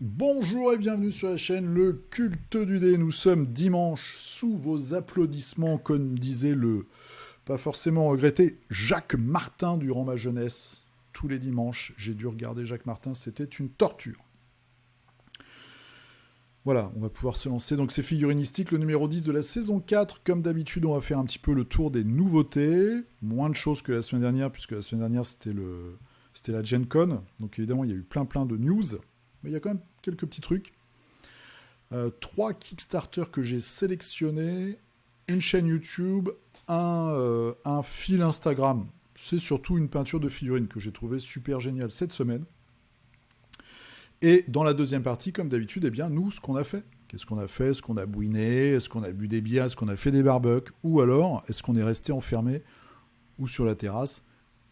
Bonjour et bienvenue sur la chaîne Le Culte du Dé. Nous sommes dimanche sous vos applaudissements, comme disait le pas forcément regretté Jacques Martin durant ma jeunesse. Tous les dimanches, j'ai dû regarder Jacques Martin, c'était une torture. Voilà, on va pouvoir se lancer. Donc c'est figurinistique, le numéro 10 de la saison 4. Comme d'habitude, on va faire un petit peu le tour des nouveautés. Moins de choses que la semaine dernière, puisque la semaine dernière, c'était la Gen Con. Donc évidemment, il y a eu plein de news. Mais il y a quand même quelques petits trucs. 3 Kickstarter que j'ai sélectionnés. Une chaîne YouTube, un fil Instagram. C'est surtout une peinture de figurine que j'ai trouvé super géniale cette semaine. Et dans la deuxième partie, comme d'habitude, eh bien, nous, ce qu'on a fait. Qu'est-ce qu'on a fait? Est-ce qu'on a bouiné? Est-ce qu'on a bu des bières? Est-ce qu'on a fait des barbecues? Ou alors, est-ce qu'on est resté enfermé ou sur la terrasse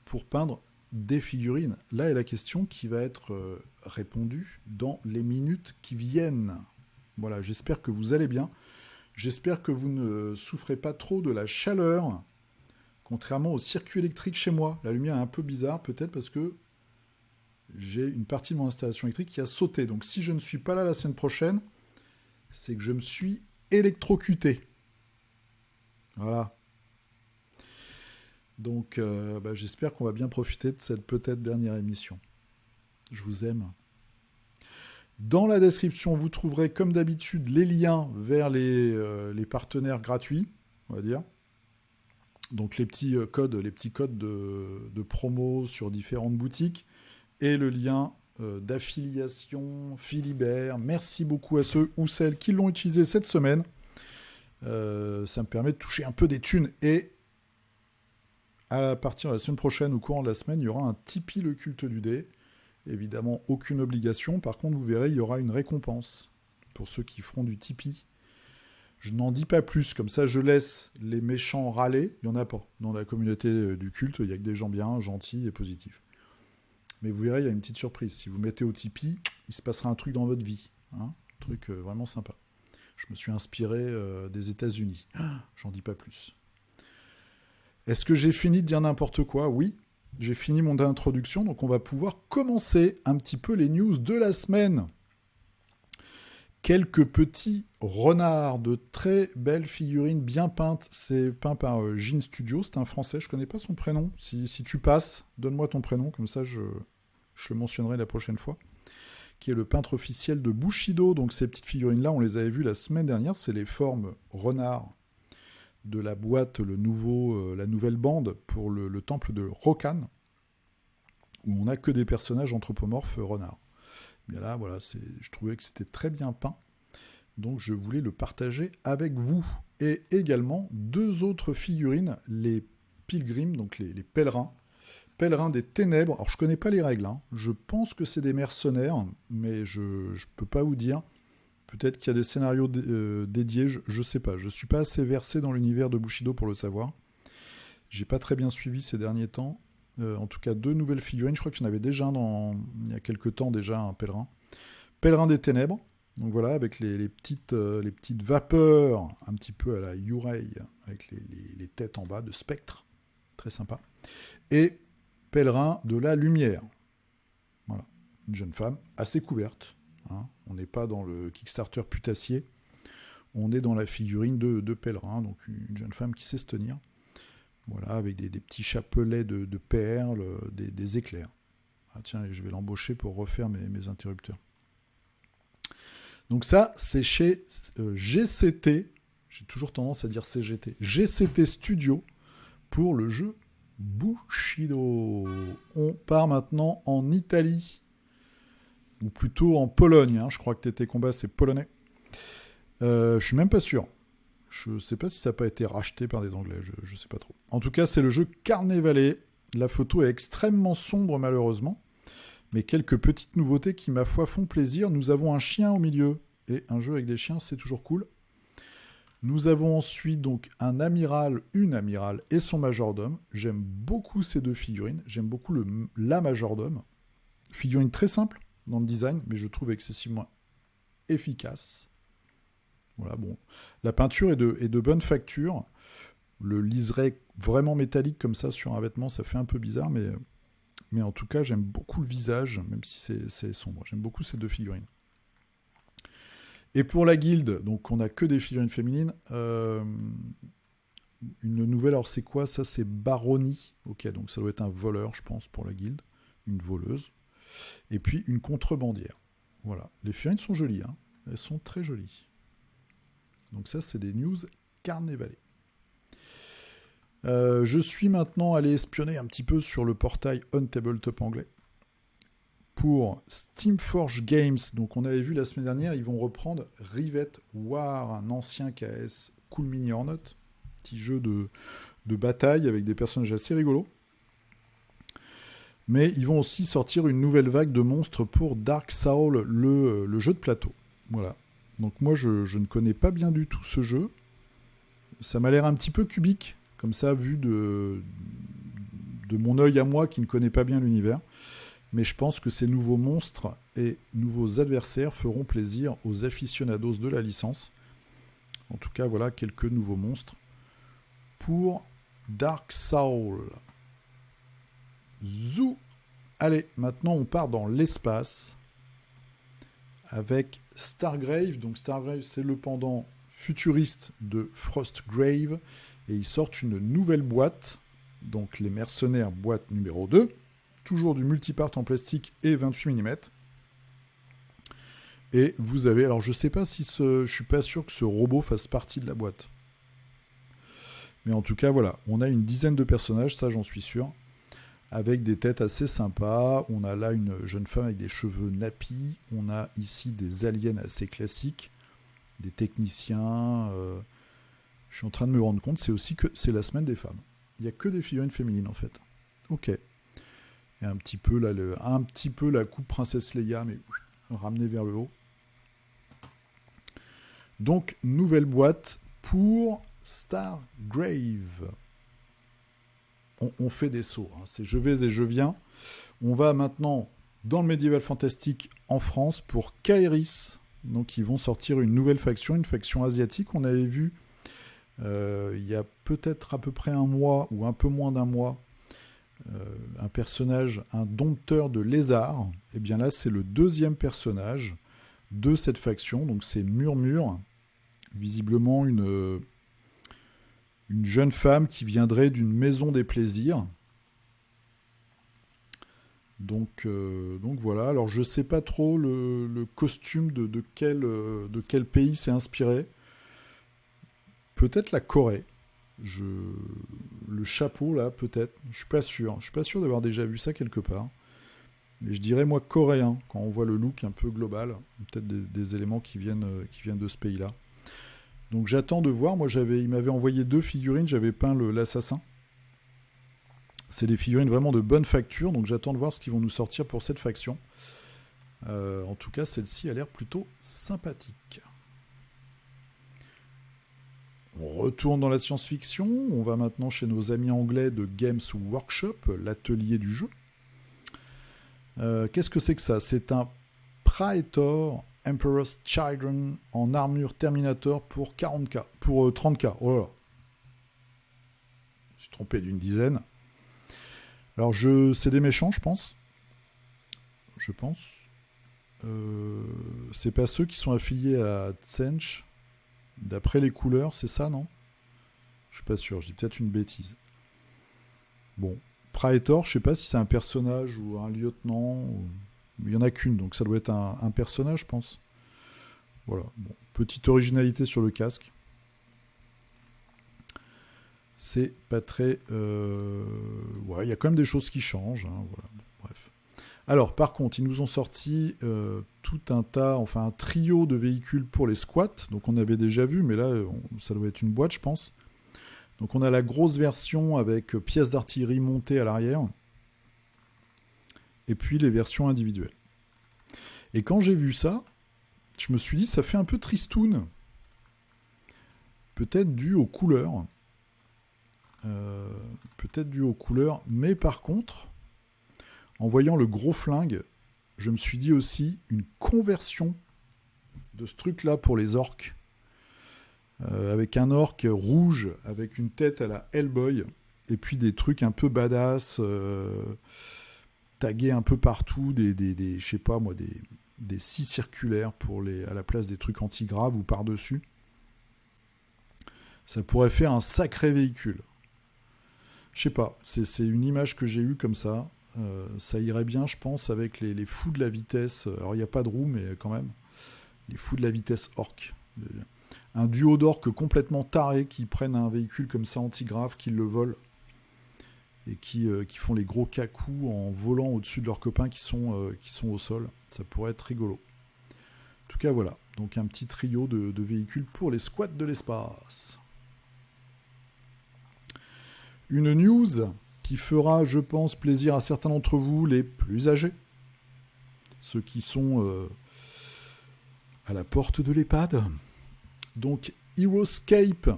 pour peindre des figurines? Là est la question qui va être répondue dans les minutes qui viennent. Voilà, j'espère que vous allez bien. J'espère que vous ne souffrez pas trop de la chaleur, contrairement au circuit électrique chez moi. La lumière est un peu bizarre, peut-être parce que j'ai une partie de mon installation électrique qui a sauté. Donc si je ne suis pas là la semaine prochaine, c'est que je me suis électrocuté. Voilà. Donc j'espère qu'on va bien profiter de cette peut-être dernière émission. Je vous aime. Dans la description, vous trouverez comme d'habitude les liens vers les partenaires gratuits, on va dire. Donc les petits codes de promo sur différentes boutiques. Et le lien d'affiliation Philibert. Merci beaucoup à ceux ou celles qui l'ont utilisé cette semaine. Ça me permet de toucher un peu des thunes. Et à partir de la semaine prochaine, au courant de la semaine, il y aura un Tipeee Le Culte du Dé. Évidemment, aucune obligation. Par contre, vous verrez, il y aura une récompense pour ceux qui feront du Tipeee. Je n'en dis pas plus. Comme ça, je laisse les méchants râler. Il n'y en a pas. Dans la communauté du culte, il n'y a que des gens bien, gentils et positifs. Mais vous verrez, il y a une petite surprise. Si vous mettez au Tipeee, il se passera un truc dans votre vie. Hein, un truc vraiment sympa. Je me suis inspiré des États-Unis. J'en dis pas plus. Est-ce que j'ai fini de dire n'importe quoi? Oui, j'ai fini mon introduction. Donc on va pouvoir commencer un petit peu les news de la semaine. Quelques petits renards de très belles figurines bien peintes. C'est peint par Jean Studio. C'est un Français. Je ne connais pas son prénom. Si tu passes, donne-moi ton prénom. Comme ça, je le mentionnerai la prochaine fois. Qui est le peintre officiel de Bushido. Donc ces petites figurines-là, on les avait vues la semaine dernière. C'est les formes renards de la boîte, la nouvelle bande pour le temple de Rokan. Où on n'a que des personnages anthropomorphes renards. Bien là, voilà, je trouvais que c'était très bien peint. Donc je voulais le partager avec vous. Et également 2 autres figurines, les pilgrims, donc les pèlerins. Pèlerins des ténèbres. Alors je ne connais pas les règles. Hein. Je pense que c'est des mercenaires, mais je ne peux pas vous dire. Peut-être qu'il y a des scénarios dédiés, je ne sais pas. Je ne suis pas assez versé dans l'univers de Bushido pour le savoir. J'ai pas très bien suivi ces derniers temps. En tout cas, 2 nouvelles figurines. Je crois qu'il y en avait déjà il y a quelques temps déjà un pèlerin. Pèlerin des ténèbres. Donc voilà, avec les petites vapeurs, un petit peu à la Yurei, avec les têtes en bas de spectre. Très sympa. Et pèlerin de la lumière. Voilà. Une jeune femme assez couverte. Hein. On n'est pas dans le Kickstarter putassier. On est dans la figurine de pèlerin. Donc une jeune femme qui sait se tenir. Voilà, avec des petits chapelets de perles, des éclairs. Ah tiens, je vais l'embaucher pour refaire mes interrupteurs. Donc ça, c'est chez GCT. J'ai toujours tendance à dire CGT. GCT Studio pour le jeu Bushido. On part maintenant en Italie. Ou plutôt en Pologne. Hein. Je crois que TT Combat, c'est polonais. Je suis même pas sûr. Je ne sais pas si ça n'a pas été racheté par des Anglais, je ne sais pas trop. En tout cas, c'est le jeu Carnevale. La photo est extrêmement sombre, malheureusement. Mais quelques petites nouveautés qui, ma foi, font plaisir. Nous avons un chien au milieu. Et un jeu avec des chiens, c'est toujours cool. Nous avons ensuite donc un amiral, une amirale et son majordome. J'aime beaucoup ces 2 figurines. J'aime beaucoup la majordome. Figurine très simple dans le design, mais je trouve excessivement efficace. Voilà, bon. La peinture est de bonne facture. le liseré vraiment métallique comme ça sur un vêtement, ça fait un peu bizarre, mais en tout cas, j'aime beaucoup le visage, même si c'est sombre. J'aime beaucoup ces deux figurines. Et pour la guilde, donc on n'a que des figurines féminines. Une nouvelle, alors c'est quoi ça? C'est Baroni. Ok, donc ça doit être un voleur, je pense, pour la guilde. Une voleuse. Et puis une contrebandière. Voilà. Les figurines sont jolies, hein. Elles sont très jolies. Donc ça, c'est des news Carnavalet. Je suis maintenant allé espionner un petit peu sur le portail On-Tabletop anglais. Pour Steamforge Games, donc on avait vu la semaine dernière, ils vont reprendre Rivet War, un ancien KS Cool Mini or Not, petit jeu de bataille avec des personnages assez rigolos. Mais ils vont aussi sortir une nouvelle vague de monstres pour Dark Soul, le jeu de plateau. Voilà. Donc moi, je ne connais pas bien du tout ce jeu. Ça m'a l'air un petit peu cubique, comme ça, vu de mon œil à moi qui ne connaît pas bien l'univers. Mais je pense que ces nouveaux monstres et nouveaux adversaires feront plaisir aux aficionados de la licence. En tout cas, voilà quelques nouveaux monstres pour Dark Soul. Zou. Allez, maintenant on part dans l'espace avec Stargrave. Donc Stargrave, c'est le pendant futuriste de Frostgrave. Et ils sortent une nouvelle boîte. Donc les mercenaires, boîte numéro 2. Toujours du multipart en plastique et 28 mm. Et vous avez... Alors je sais pas si je suis pas sûr que ce robot fasse partie de la boîte. Mais en tout cas, voilà. On a une dizaine de personnages, ça j'en suis sûr. Avec des têtes assez sympas. On a là une jeune femme avec des cheveux nappis. On a ici des aliens assez classiques. Des techniciens. Je suis en train de me rendre compte, c'est aussi que c'est la semaine des femmes. Il n'y a que des figurines féminines en fait. Ok. Et un petit peu la coupe Princesse Leia, mais ramenée vers le haut. Donc, nouvelle boîte pour Stargrave. On fait des sauts, hein. C'est je vais et je viens. On va maintenant dans le Medieval Fantastique en France pour Kairis. Donc, ils vont sortir une nouvelle faction, une faction asiatique. On avait vu il y a peut-être à peu près un mois ou un peu moins d'un mois un personnage, un dompteur de lézards. Et bien là, c'est le deuxième personnage de cette faction. Donc c'est Murmure, visiblement une jeune femme qui viendrait d'une maison des plaisirs. Donc voilà. Alors je sais pas trop le costume de quel pays c'est inspiré. Peut-être la Corée. Le chapeau là, peut-être. Je suis pas sûr. Je suis pas sûr d'avoir déjà vu ça quelque part. Mais je dirais moi coréen quand on voit le look un peu global. Peut-être des éléments qui viennent de ce pays-là. Donc j'attends de voir. Moi il m'avait envoyé 2 figurines. J'avais peint l'assassin. C'est des figurines vraiment de bonne facture. Donc j'attends de voir ce qu'ils vont nous sortir pour cette faction. En tout cas, celle-ci a l'air plutôt sympathique. On retourne dans la science-fiction. On va maintenant chez nos amis anglais de Games Workshop, l'atelier du jeu. Qu'est-ce que c'est que ça? C'est un Praetor Emperor's Children en armure Terminator pour 40K. Pour 30K. Oh là là. Je suis trompé d'une dizaine. Alors, c'est des méchants, je pense. C'est pas ceux qui sont affiliés à Tsench. D'après les couleurs, c'est ça, non? Je suis pas sûr, je dis peut-être une bêtise. Bon, Praetor, je sais pas si c'est un personnage ou un lieutenant. Il y en a qu'une, donc ça doit être un personnage, je pense. Voilà, bon, petite originalité sur le casque. C'est pas très... Ouais, il y a quand même des choses qui changent, hein, voilà, bon, bref. Alors, par contre, ils nous ont sorti tout un trio de véhicules pour les squats. Donc, on avait déjà vu, mais là, ça doit être une boîte, je pense. Donc, on a la grosse version avec pièces d'artillerie montées à l'arrière. Et puis, les versions individuelles. Et quand j'ai vu ça, je me suis dit, ça fait un peu tristoun. Peut-être dû aux couleurs. Mais par contre... En voyant le gros flingue, je me suis dit aussi une conversion de ce truc-là pour les orques. avec un orc rouge, avec une tête à la Hellboy, et puis des trucs un peu badass, tagués un peu partout, je sais pas moi, des scies circulaires à la place des trucs anti-graves ou par-dessus. Ça pourrait faire un sacré véhicule. Je sais pas, c'est une image que j'ai eue comme ça. Ça irait bien, je pense, avec les fous de la vitesse. Alors, il n'y a pas de roue, mais quand même. Les fous de la vitesse orc. Un duo d'orques complètement tarés qui prennent un véhicule comme ça anti-grave, qui le volent et qui font les gros cacous en volant au-dessus de leurs copains qui sont au sol. Ça pourrait être rigolo. En tout cas, voilà. Donc, un petit trio de véhicules pour les squats de l'espace. Une news qui fera, je pense, plaisir à certains d'entre vous, les plus âgés. Ceux qui sont à la porte de l'EHPAD. Donc, Heroescape,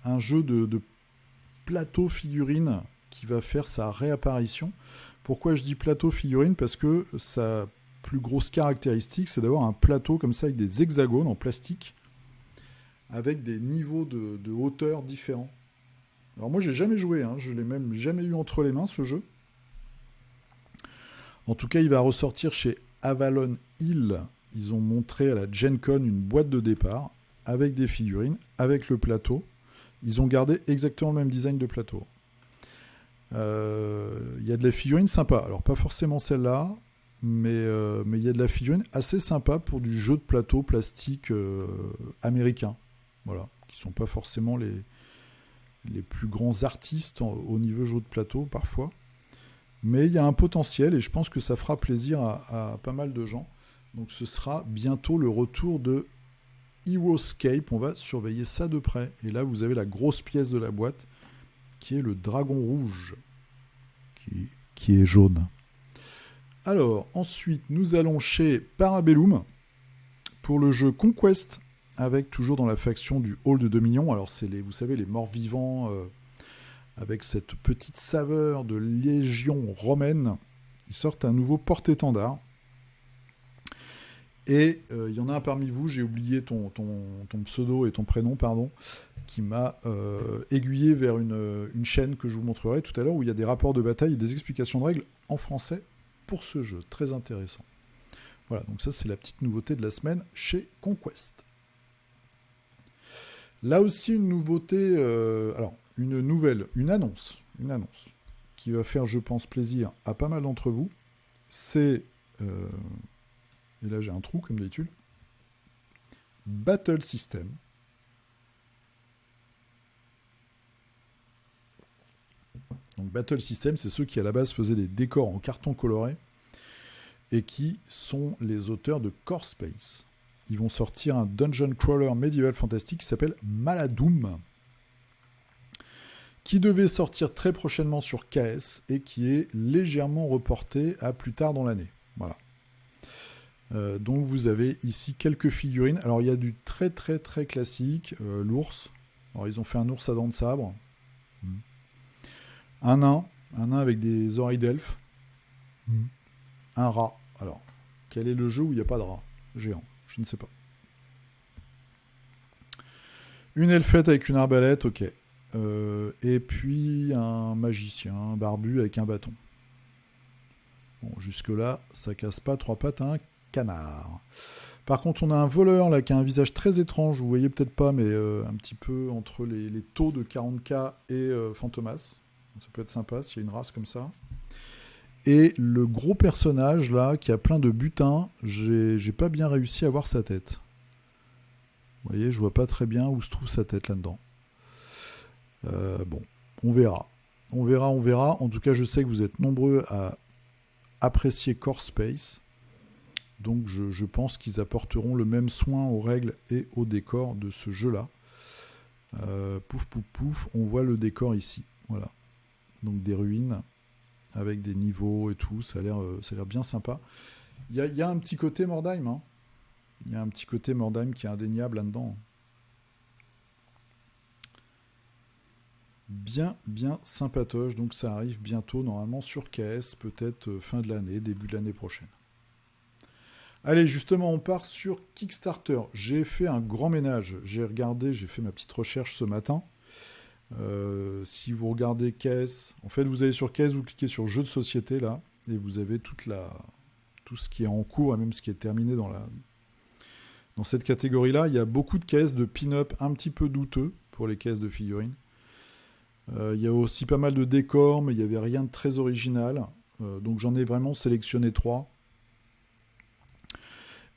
un jeu de plateau figurine qui va faire sa réapparition. Pourquoi je dis plateau figurine ? Parce que sa plus grosse caractéristique, c'est d'avoir un plateau comme ça avec des hexagones en plastique, avec des niveaux de hauteur différents. Alors moi, j'ai jamais joué, hein. Je l'ai même jamais eu entre les mains, ce jeu. En tout cas, il va ressortir chez Avalon Hill. Ils ont montré à la Gen Con une boîte de départ avec des figurines, avec le plateau. Ils ont gardé exactement le même design de plateau. Il y a de la figurine sympa. Alors, pas forcément celle-là, mais il y a de la figurine assez sympa pour du jeu de plateau plastique américain. Voilà, qui sont pas forcément les plus grands artistes au niveau jeu de plateau, parfois. Mais il y a un potentiel, et je pense que ça fera plaisir à pas mal de gens. Donc ce sera bientôt le retour de Heroescape. On va surveiller ça de près. Et là, vous avez la grosse pièce de la boîte, qui est le dragon rouge, qui est jaune. Alors, ensuite, nous allons chez Parabellum, pour le jeu Conquest, avec toujours dans la faction du Hall de Dominion. Alors, c'est vous savez, les morts-vivants, avec cette petite saveur de légion romaine. Ils sortent un nouveau porte-étendard. Et il y en a un parmi vous, j'ai oublié ton pseudo et ton prénom, pardon, qui m'a aiguillé vers une chaîne que je vous montrerai tout à l'heure, où il y a des rapports de bataille et des explications de règles en français pour ce jeu. Très intéressant. Voilà, donc ça c'est la petite nouveauté de la semaine chez Conquest. Là aussi une nouveauté, une annonce qui va faire, je pense, plaisir à pas mal d'entre vous. C'est, et là j'ai un trou comme d'habitude, Battle System. Donc Battle System, c'est ceux qui à la base faisaient des décors en carton coloré et qui sont les auteurs de Core Space. Ils vont sortir un dungeon crawler médiéval fantastique qui s'appelle Maladoum, qui devait sortir très prochainement sur KS et qui est légèrement reporté à plus tard dans l'année. Voilà. Donc vous avez ici quelques figurines. Alors il y a du très très très classique, l'ours. Alors ils ont fait un ours à dents de sabre. Un nain avec des oreilles d'elfe. Un rat. Alors, quel est le jeu où il n'y a pas de rat géant ? Je ne sais pas. Une elfette avec une arbalète, ok. Et puis un magicien barbu avec un bâton. Bon, jusque-là, ça casse pas trois pattes à un canard. Par contre, on a un voleur là qui a un visage très étrange, vous voyez peut-être pas, mais un petit peu entre les taux de 40K et Fantomas. Ça peut être sympa s'il y a une race comme ça. Et le gros personnage là qui a plein de butins, j'ai pas bien réussi à voir sa tête. Vous voyez, je vois pas très bien où se trouve sa tête là-dedans. Bon, on verra. On verra. En tout cas, je sais que vous êtes nombreux à apprécier Core Space. Donc je pense qu'ils apporteront le même soin aux règles et au décor de ce jeu-là. Pouf, pouf, pouf, on voit le décor ici. Voilà. Donc des ruines avec des niveaux et tout, ça a l'air bien sympa. Il y a un petit côté Mordheim, hein. Il y a un petit côté Mordheim qui est indéniable là-dedans. Bien sympatoche, donc ça arrive bientôt normalement sur KS, peut-être fin de l'année, début de l'année prochaine. Allez, justement, on part sur Kickstarter. J'ai fait un grand ménage. J'ai regardé, j'ai fait ma petite recherche ce matin. Si vous regardez caisse, en fait, vous allez sur caisse, vous cliquez sur jeux de société là, et vous avez tout ce qui est en cours et même ce qui est terminé dans cette catégorie-là. Il y a beaucoup de caisses de pin-up un petit peu douteux pour les caisses de figurines. Il y a aussi pas mal de décors, mais il n'y avait rien de très original. Donc j'en ai vraiment sélectionné 3.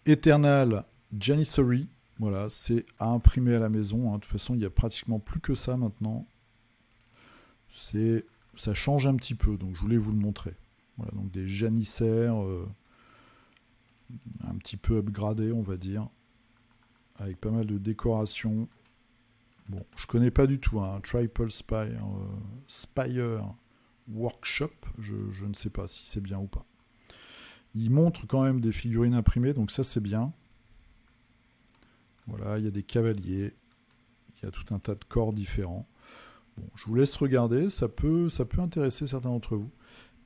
Eternal Janissary, voilà, c'est à imprimer à la maison. Hein. De toute façon, il n'y a pratiquement plus que ça maintenant. Ça change un petit peu, donc je voulais vous le montrer. Voilà, donc des janissaires un petit peu upgradés, on va dire, avec pas mal de décorations. Bon, je connais pas du tout, hein, Triple Spire Workshop, je ne sais pas si c'est bien ou pas. Il montre quand même des figurines imprimées, donc ça c'est bien. Voilà, il y a des cavaliers, il y a tout un tas de corps différents. Bon, je vous laisse regarder, ça peut intéresser certains d'entre vous.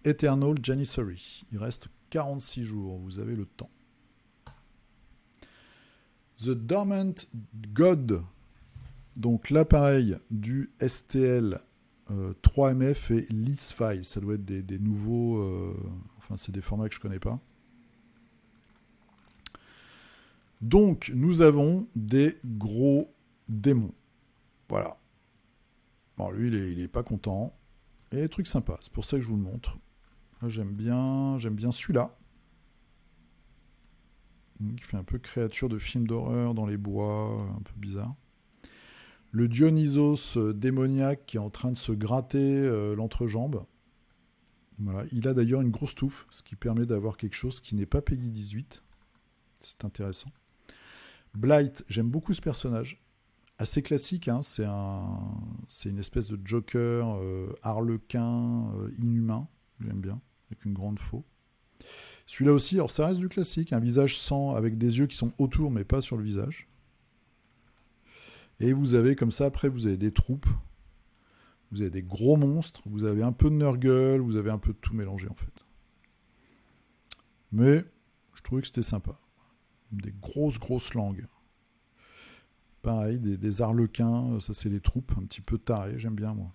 Eternal Janissary, il reste 46 jours, vous avez le temps. The Dormant God, donc l'appareil du STL 3MF et LeaseFile, ça doit être des nouveaux, enfin c'est des formats que je connais pas. Donc nous avons des gros démons. Voilà. Bon, lui il est pas content. Et des trucs sympas, c'est pour ça que je vous le montre. Moi, j'aime bien celui-là. Qui fait un peu créature de film d'horreur dans les bois, un peu bizarre. Le Dionysos démoniaque qui est en train de se gratter l'entrejambe. Voilà. Il a d'ailleurs une grosse touffe, ce qui permet d'avoir quelque chose qui n'est pas Peggy 18. C'est intéressant. Blight, j'aime beaucoup ce personnage. Assez classique, hein. C'est une espèce de Joker harlequin inhumain. J'aime bien, avec une grande faux. Celui-là aussi, alors ça reste du classique, un visage sans, avec des yeux qui sont autour mais pas sur le visage. Et vous avez comme ça, après vous avez des troupes, vous avez des gros monstres, vous avez un peu de Nurgle, vous avez un peu de tout mélangé en fait. Mais je trouvais que c'était sympa. Des grosses langues. Pareil, des harlequins, ça c'est les troupes, un petit peu tarés, j'aime bien moi.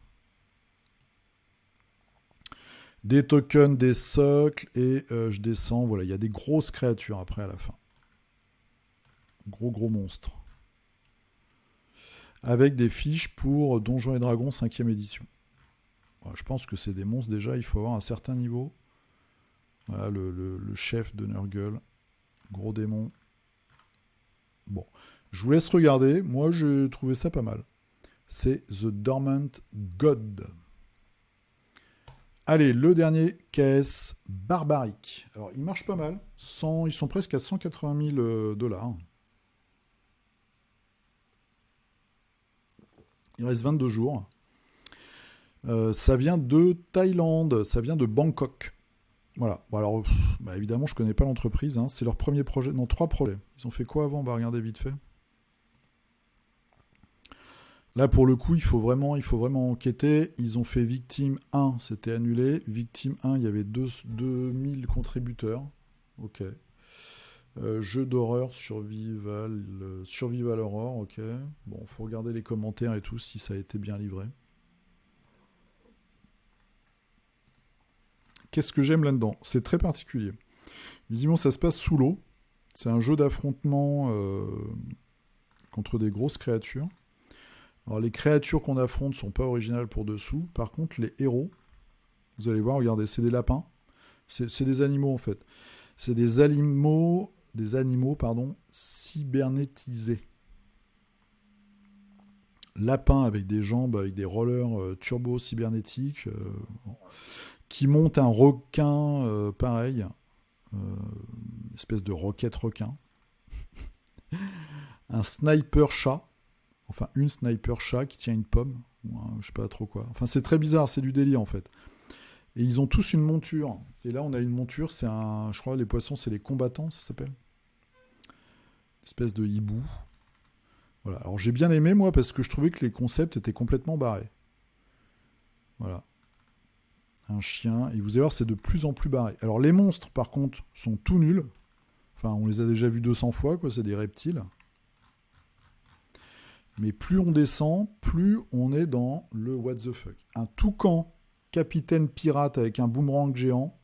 Des tokens, des socles, et je descends, voilà, il y a des grosses créatures après à la fin. Gros monstres. Avec des fiches pour Donjons et Dragons 5e édition. Voilà, je pense que c'est des monstres déjà, il faut avoir un certain niveau. Voilà, le chef de Nurgle. Gros démon. Bon, je vous laisse regarder, moi j'ai trouvé ça pas mal. C'est The Dormant God. Allez, le dernier, KS Barbaric. Alors, il marche pas mal. Ils sont presque à 180 000 $. Il reste 22 jours. Ça vient de Thaïlande, ça vient de Bangkok. Voilà. Bon, alors, évidemment, je connais pas l'entreprise. Hein. C'est leur premier projet. Non, 3 projets. Ils ont fait quoi avant ? On va regarder vite fait. Là, pour le coup, il faut vraiment enquêter. Ils ont fait Victime 1, c'était annulé. Victime 1, il y avait 2000 contributeurs. Ok. Jeu d'horreur, survival horror, ok. Bon, faut regarder les commentaires et tout, si ça a été bien livré. Qu'est-ce que j'aime là-dedans ? C'est très particulier. Visiblement, ça se passe sous l'eau. C'est un jeu d'affrontement contre des grosses créatures. Alors, les créatures qu'on affronte sont pas originales pour dessous. Par contre, les héros, vous allez voir, regardez, c'est des lapins. C'est des animaux, en fait. C'est des animaux, cybernétisés. Lapins avec des jambes, avec des rollers turbo cybernétiques, qui montent un requin pareil, une espèce de roquette requin. Un sniper chat. Enfin, une sniper chat qui tient une pomme, ou je sais pas trop quoi. Enfin, c'est très bizarre, c'est du délire en fait. Et ils ont tous une monture. Et là, on a une monture, je crois, les poissons, c'est les combattants, ça s'appelle. Une espèce de hibou. Voilà. Alors, j'ai bien aimé, moi, parce que je trouvais que les concepts étaient complètement barrés. Voilà. Un chien. Et vous allez voir, c'est de plus en plus barré. Alors, les monstres, par contre, sont tout nuls. Enfin, on les a déjà vus 200 fois, quoi, c'est des reptiles. Mais plus on descend, plus on est dans le what the fuck. Un toucan capitaine pirate avec un boomerang géant.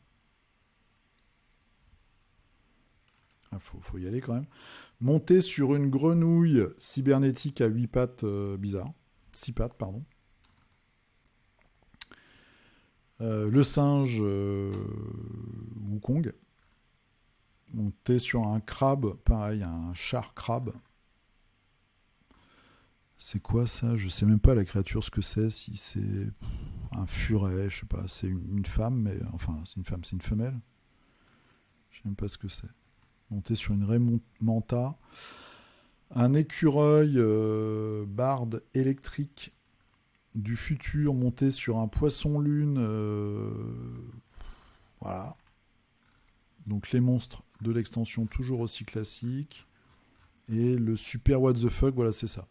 Ah, faut y aller quand même. Monté sur une grenouille cybernétique à 8 pattes bizarre. 6 pattes, pardon. Le singe Wukong. Monté sur un crabe, pareil, un char crabe. C'est quoi ça? Je sais même pas la créature ce que c'est, si c'est un furet, je sais pas, c'est une femme, mais enfin c'est une femme, c'est une femelle. Je sais même pas ce que c'est. Monté sur une raie manta. Un écureuil barde électrique du futur monté sur un poisson lune. Voilà. Donc les monstres de l'extension toujours aussi classiques. Et le super what the fuck, voilà, c'est ça.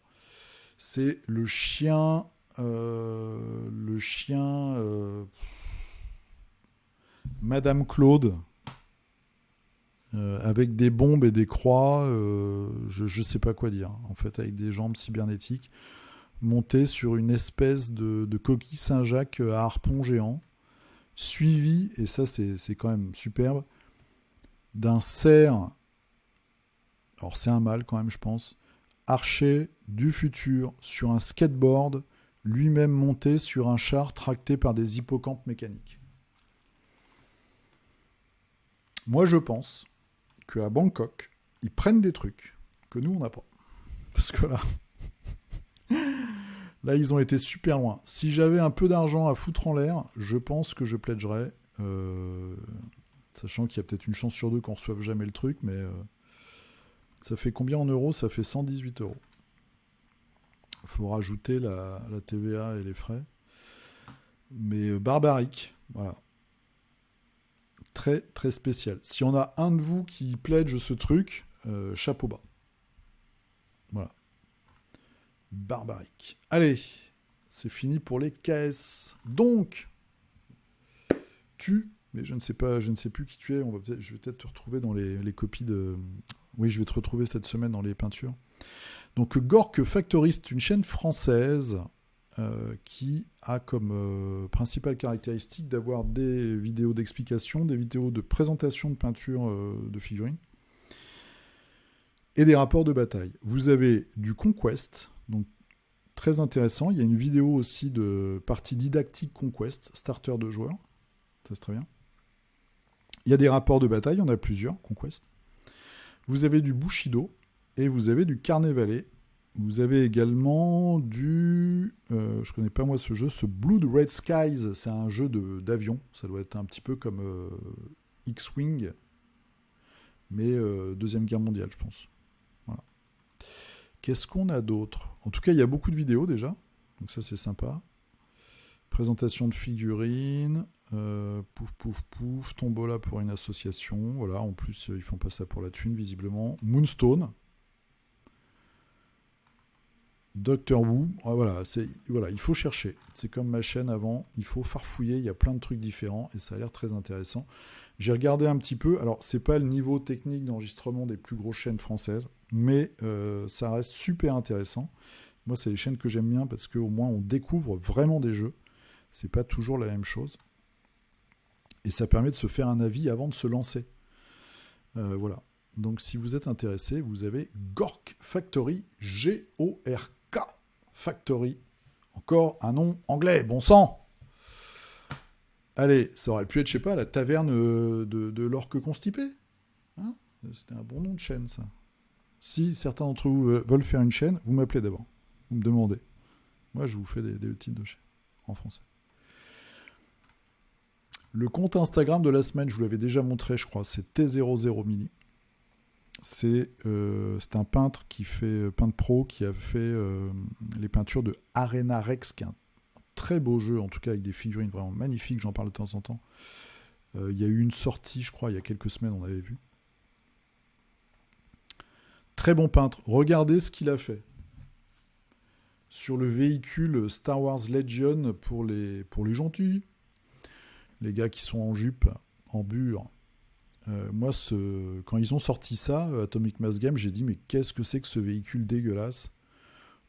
C'est le chien. Madame Claude. Avec des bombes et des croix. Je sais pas quoi dire. En fait, avec des jambes cybernétiques. Monté sur une espèce de coquille Saint-Jacques à harpon géant. Suivi, et ça c'est quand même superbe, d'un cerf. Alors c'est un mâle quand même, je pense. Archer du futur sur un skateboard, lui-même monté sur un char tracté par des hippocampes mécaniques. Moi, je pense qu'à Bangkok, ils prennent des trucs que nous, on n'a pas. Parce que là, ils ont été super loin. Si j'avais un peu d'argent à foutre en l'air, je pense que je pledgerais. Sachant qu'il y a peut-être une chance sur deux qu'on ne reçoive jamais le truc, mais ça fait combien en euros? Ça fait 118 euros. Il faut rajouter la TVA et les frais. Mais barbarique, voilà. Très, très spécial. Si on a un de vous qui pledge ce truc, chapeau bas. Voilà. Barbarique. Allez, c'est fini pour les caisses. Donc, mais je ne sais plus qui tu es. Je vais peut-être te retrouver dans les copies de... Oui, je vais te retrouver cette semaine dans les peintures. Donc, Gork Factory, c'est une chaîne française qui a comme principale caractéristique d'avoir des vidéos d'explication, des vidéos de présentation de peinture de figurines et des rapports de bataille. Vous avez du Conquest, donc très intéressant. Il y a une vidéo aussi de partie didactique Conquest, starter de joueurs. Ça c'est très bien. Il y a des rapports de bataille, il y en a plusieurs, Conquest. Vous avez du Bushido et vous avez du Carnevale. Vous avez également du... je connais pas moi ce jeu, ce Blood Red Skies. C'est un jeu d'avion. Ça doit être un petit peu comme X-Wing, mais Deuxième Guerre mondiale, je pense. Voilà. Qu'est-ce qu'on a d'autre? En tout cas, il y a beaucoup de vidéos déjà. Donc ça, c'est sympa. Présentation de figurines. Pouf, pouf, pouf. Tombola pour une association. Voilà, en plus, ils font pas ça pour la thune, visiblement. Moonstone. Doctor Who, voilà, il faut chercher. C'est comme ma chaîne avant, il faut farfouiller, il y a plein de trucs différents et ça a l'air très intéressant. J'ai regardé un petit peu, alors c'est pas le niveau technique d'enregistrement des plus grosses chaînes françaises, mais ça reste super intéressant. Moi, c'est les chaînes que j'aime bien parce qu'au moins on découvre vraiment des jeux. C'est pas toujours la même chose. Et ça permet de se faire un avis avant de se lancer. Voilà. Donc si vous êtes intéressé, vous avez Gork Factory, G-O-R-K Factory. Encore un nom anglais, bon sang. Allez, ça aurait pu être, je sais pas, la taverne de l'orque constipé. Hein, c'était un bon nom de chaîne, ça. Si certains d'entre vous veulent faire une chaîne, vous m'appelez d'abord. Vous me demandez. Moi, je vous fais des titres de chaîne en français. Le compte Instagram de la semaine, je vous l'avais déjà montré, je crois, c'est T00mini. C'est un peintre peintre pro qui a fait les peintures de Arena Rex, qui est un très beau jeu, en tout cas avec des figurines vraiment magnifiques, j'en parle de temps en temps. Il y a eu une sortie, je crois, il y a quelques semaines, on avait vu. Très bon peintre. Regardez ce qu'il a fait. Sur le véhicule Star Wars Legion pour les gentils. Les gars qui sont en jupe, en bure. Moi, quand ils ont sorti ça, Atomic Mass Game, j'ai dit, mais qu'est-ce que c'est que ce véhicule dégueulasse?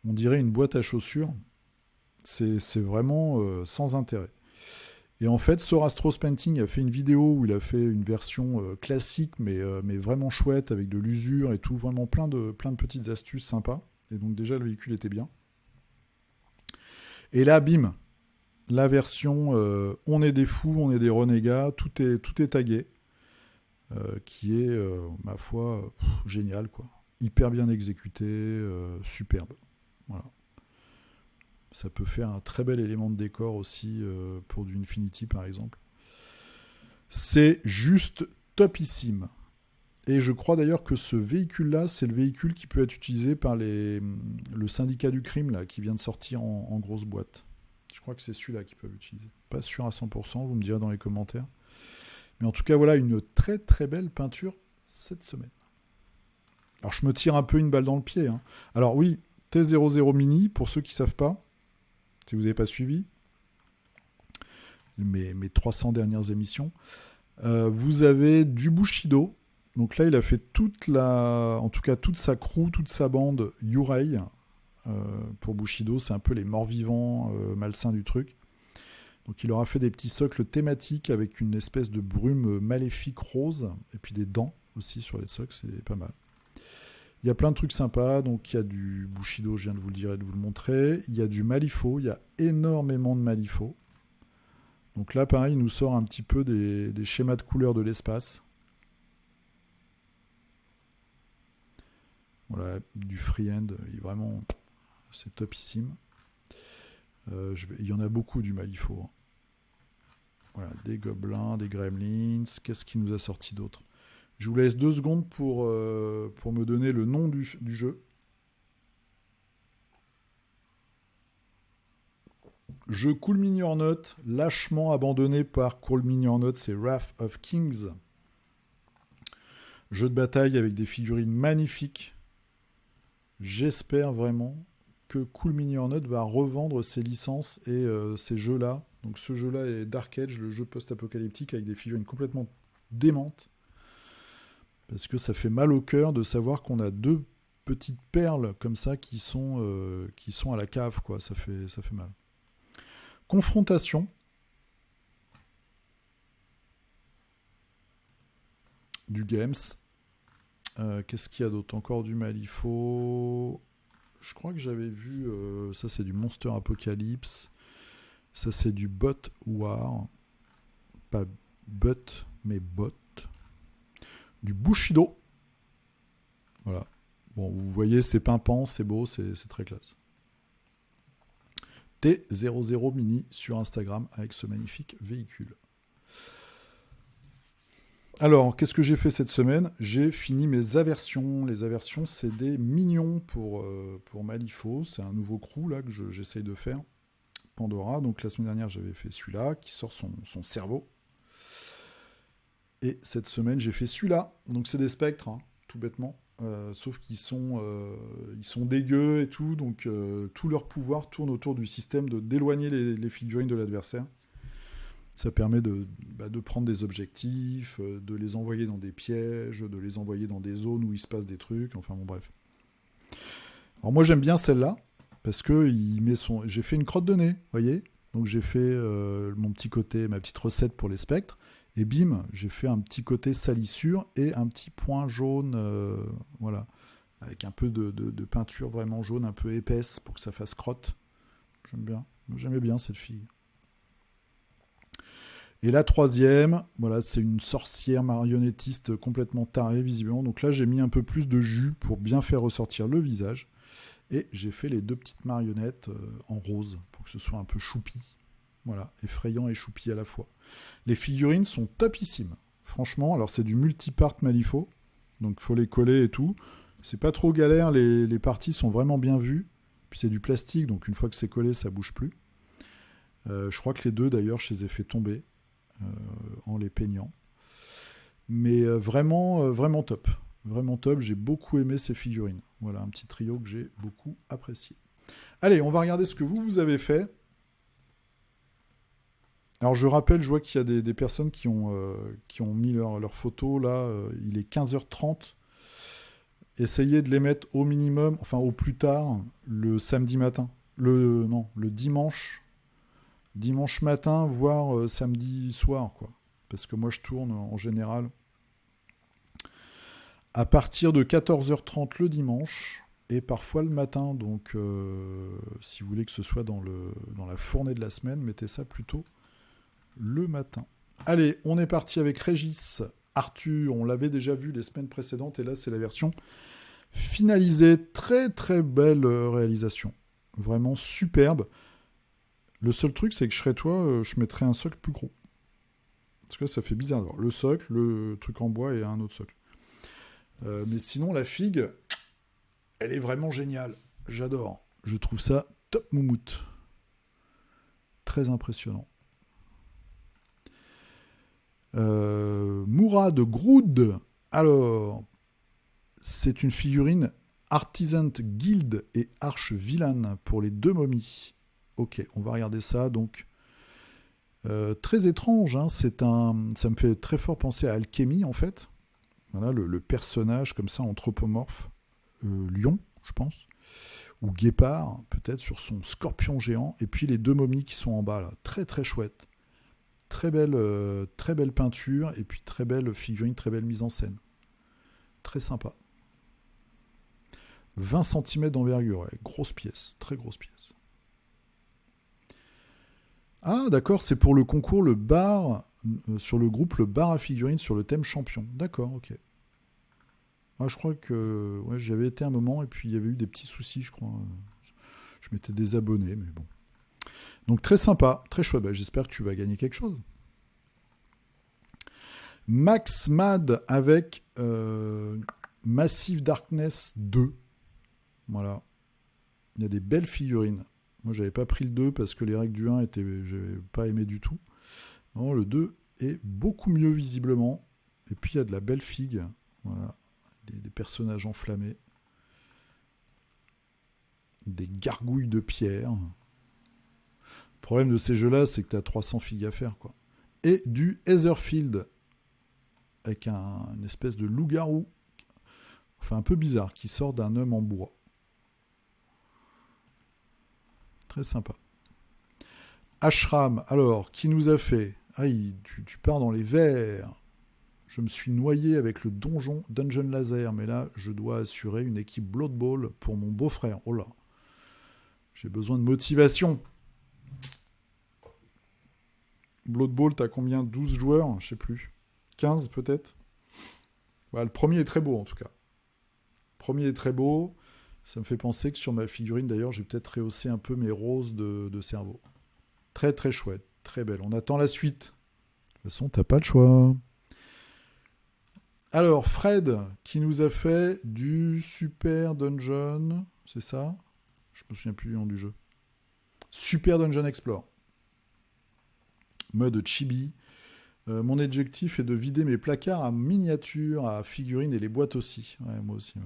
On dirait une boîte à chaussures. C'est vraiment sans intérêt. Et en fait, Sorastros Painting a fait une vidéo où il a fait une version classique, mais vraiment chouette, avec de l'usure et tout, vraiment plein de petites astuces sympas. Et donc déjà, le véhicule était bien. Et là, bim, la version on est des fous, on est des renégats, tout est tagué, qui est, ma foi, génial, quoi. Hyper bien exécuté, superbe. Voilà. Ça peut faire un très bel élément de décor aussi pour du Infinity, par exemple. C'est juste topissime. Et je crois d'ailleurs que ce véhicule-là, c'est le véhicule qui peut être utilisé par le syndicat du crime, là, qui vient de sortir en grosse boîte. Je crois que c'est celui-là qu'ils peuvent utiliser. Pas sûr à 100%, vous me direz dans les commentaires. Mais en tout cas, voilà, une très très belle peinture cette semaine. Alors, je me tire un peu une balle dans le pied. Hein. Alors oui, T00 Mini, pour ceux qui ne savent pas, si vous n'avez pas suivi mes 300 dernières émissions, vous avez du Bushido. Donc là, il a fait toute sa crew, toute sa bande Yurei. Pour Bushido, c'est un peu les morts-vivants malsains du truc. Donc il leur a fait des petits socles thématiques avec une espèce de brume maléfique rose, et puis des dents aussi sur les socles, c'est pas mal. Il y a plein de trucs sympas, donc il y a du Bushido, je viens de vous le dire et de vous le montrer. Il y a du Malifaux, il y a énormément de Malifaux. Donc là, pareil, il nous sort un petit peu des schémas de couleurs de l'espace. Voilà, du freehand, vraiment, c'est topissime. Il y en a beaucoup du Malifaux. Hein. Voilà, des gobelins, des gremlins. Qu'est-ce qui nous a sorti d'autre? Je vous laisse 2 secondes pour me donner le nom du jeu. Jeu Cool Mini or Not, lâchement abandonné par Cool Mini or Not, c'est Wrath of Kings. Jeu de bataille avec des figurines magnifiques. J'espère vraiment que Cool Mini or Not va revendre ses licences et ces jeux-là. Donc ce jeu-là est Dark Age, le jeu post-apocalyptique avec des figurines complètement démentes. Parce que ça fait mal au cœur de savoir qu'on a 2 petites perles comme ça qui sont à la cave, quoi. Ça fait mal. Confrontation. Du Games. Qu'est-ce qu'il y a d'autre? Encore du Malifaux. Je crois que j'avais vu... ça, c'est du Monster Apocalypse. Ça, c'est du Bot War. Pas But, mais Bot. Du Bushido. Voilà. Bon, vous voyez, c'est pimpant, c'est beau, c'est très classe. T00 Mini sur Instagram avec ce magnifique véhicule. Alors, qu'est-ce que j'ai fait cette semaine? J'ai fini mes aversions. Les aversions, c'est des mignons pour Malifaux. C'est un nouveau crew là que j'essaye de faire. Pandora. Donc la semaine dernière, j'avais fait celui-là qui sort son cerveau. Et cette semaine, j'ai fait celui-là. Donc c'est des spectres, hein, tout bêtement. Sauf qu'ils sont dégueux et tout. Donc tout leur pouvoir tourne autour du système d'éloigner les figurines de l'adversaire. Ça permet de prendre des objectifs, de les envoyer dans des pièges, de les envoyer dans des zones où il se passe des trucs, enfin bon bref. Alors moi j'aime bien celle-là, parce que j'ai fait une crotte de nez, vous voyez. Donc j'ai fait mon petit côté, ma petite recette pour les spectres, et bim, j'ai fait un petit côté salissure et un petit point jaune, voilà, avec un peu de peinture vraiment jaune, un peu épaisse, pour que ça fasse crotte. J'aime bien, j'aimais bien cette fille. Et la troisième, voilà, c'est une sorcière marionnettiste complètement tarée, visiblement. Donc là, j'ai mis un peu plus de jus pour bien faire ressortir le visage. Et j'ai fait les 2 petites marionnettes en rose, pour que ce soit un peu choupi. Voilà, effrayant et choupi à la fois. Les figurines sont topissimes. Franchement, alors c'est du multipart Malifaux. Donc il faut les coller et tout. C'est pas trop galère, les parties sont vraiment bien vues. Puis c'est du plastique, donc une fois que c'est collé, ça bouge plus. Je crois que les 2, d'ailleurs, je les ai fait tomber. En les peignant. Mais vraiment top. Vraiment top. J'ai beaucoup aimé ces figurines. Voilà, un petit trio que j'ai beaucoup apprécié. Allez, on va regarder ce que vous avez fait. Alors je rappelle, je vois qu'il y a des personnes qui ont mis leurs photos là. Il est 15h30. Essayez de les mettre au minimum, enfin au plus tard, le samedi matin. Non, le dimanche matin, voire samedi soir, quoi. Parce que moi je tourne en général à partir de 14h30 le dimanche et parfois le matin. Donc si vous voulez que ce soit dans la fournée de la semaine, mettez ça plutôt le matin. Allez, on est parti avec Régis. Arthur, on l'avait déjà vu les semaines précédentes et là c'est la version finalisée. Très très belle réalisation. Vraiment superbe. Le seul truc c'est que je serais toi, je mettrais un socle plus gros. Parce que ça fait bizarre d'avoir le socle, le truc en bois et un autre socle. Mais sinon la figue, elle est vraiment géniale. J'adore. Je trouve ça top moumoute. Très impressionnant. Mourad Groud. Alors, c'est une figurine Artisan Guild et Arche Villain pour les 2 momies. Ok, on va regarder ça. Donc, très étrange. Hein, ça me fait très fort penser à Alchemy en fait. Voilà, le personnage comme ça anthropomorphe, lion, je pense, ou guépard peut-être sur son scorpion géant. Et puis les 2 momies qui sont en bas là, très très chouette. Très belle peinture et puis très belle figurine, très belle mise en scène. Très sympa. 20 cm d'envergure, ouais, grosse pièce, très grosse pièce. Ah d'accord, c'est pour le concours, le bar, sur le groupe le bar à figurines sur le thème champion. D'accord, ok. Ah, je crois que ouais, j'y avais été un moment et puis il y avait eu des petits soucis, je crois. Je m'étais désabonné, mais bon. Donc très sympa, très chouette. Bah, j'espère que tu vas gagner quelque chose. Max Mad avec Massive Darkness 2. Voilà. Il y a des belles figurines. Moi, j'avais pas pris le 2 parce que les règles du 1 j'avais pas aimé du tout. Non, le 2 est beaucoup mieux visiblement. Et puis, il y a de la belle figue. Voilà. Des personnages enflammés. Des gargouilles de pierre. Le problème de ces jeux-là, c'est que tu as 300 figues à faire, quoi. Et du Etherfield avec une espèce de loup-garou, enfin un peu bizarre, qui sort d'un homme en bois. Très sympa. Ashram, alors, qui nous a fait... Ah, tu pars dans les verts. Je me suis noyé avec le Dungeon Laser, mais là, je dois assurer une équipe Blood Bowl pour mon beau-frère. Oh là, j'ai besoin de motivation. Blood Bowl, t'as combien? 12 joueurs? Je sais plus. 15 peut-être. Voilà, le premier est très beau en tout cas. Le premier est très beau. Ça me fait penser que sur ma figurine d'ailleurs, j'ai peut-être rehaussé un peu mes roses de cerveau. Très très chouette, très belle. On attend la suite. De toute façon, t'as pas le choix. Alors, Fred, qui nous a fait du Super Dungeon, c'est ça? Je me souviens plus du nom du jeu. Super Dungeon Explore. Mode chibi. Mon objectif est de vider mes placards à miniatures, à figurines et les boîtes aussi. Ouais, moi aussi. Ouais.